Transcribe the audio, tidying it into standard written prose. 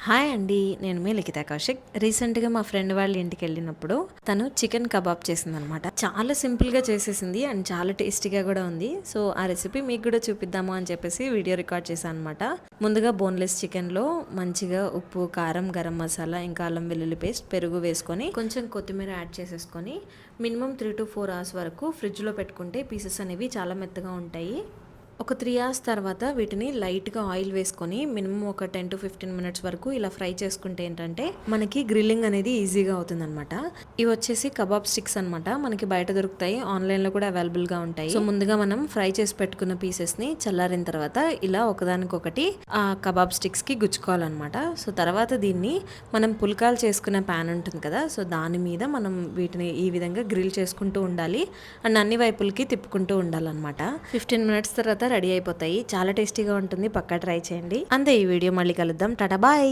Hi అండి, నేను మీ లిఖిత కౌశిక్. రీసెంట్గా మా ఫ్రెండ్ వాళ్ళ ఇంటికి వెళ్ళినప్పుడు తను చికెన్ కబాబ్ చేసిందనమాట. చాలా సింపుల్గా చేసేసింది అండ్ చాలా టేస్టీగా కూడా ఉంది. సో ఆ రెసిపీ మీకు కూడా చూపిద్దాము అని చెప్పేసి వీడియో రికార్డ్ చేశాను అనమాట. ముందుగా బోన్లెస్ చికెన్లో మంచిగా ఉప్పు, కారం, గరం మసాలా, ఇంకా అల్లం వెల్లుల్లి పేస్ట్, పెరుగు వేసుకొని కొంచెం కొత్తిమీర యాడ్ చేసేసుకొని మినిమం 3 to 4 hours వరకు ఫ్రిడ్జ్లో పెట్టుకుంటే పీసెస్ అనేవి చాలా మెత్తగా ఉంటాయి. ఒక 3 hours తర్వాత వీటిని లైట్గా ఆయిల్ వేసుకొని మినిమం ఒక 10 to 15 minutes వరకు ఇలా ఫ్రై చేసుకుంటే ఏంటంటే మనకి గ్రిల్లింగ్ అనేది ఈజీగా అవుతుందన్నమాట. ఇవి వచ్చేసి కబాబ్ స్టిక్స్ అనమాట. మనకి బయట దొరుకుతాయి, ఆన్లైన్లో కూడా అవైలబుల్గా ఉంటాయి. సో ముందుగా మనం ఫ్రై చేసి పెట్టుకున్న పీసెస్ని చల్లారిన తర్వాత ఇలా ఒకదానికొకటి ఆ కబాబ్ స్టిక్స్కి గుచ్చుకోవాలన్నమాట. సో తర్వాత దీన్ని మనం పుల్కాలు చేసుకునే ప్యాన్ ఉంటుంది కదా, సో దాని మీద మనం వీటిని ఈ విధంగా గ్రిల్ చేసుకుంటూ ఉండాలి అండ్ అన్ని వైపులకి తిప్పుకుంటూ ఉండాలన్నమాట. 15 minutes తర్వాత రెడీ అయిపోతాయి. చాలా టేస్టీగా ఉంటుంది, పక్కా ట్రై చేయండి. అంతే, ఈ వీడియో మళ్ళీ కలుద్దాం. టాటా బాయ్.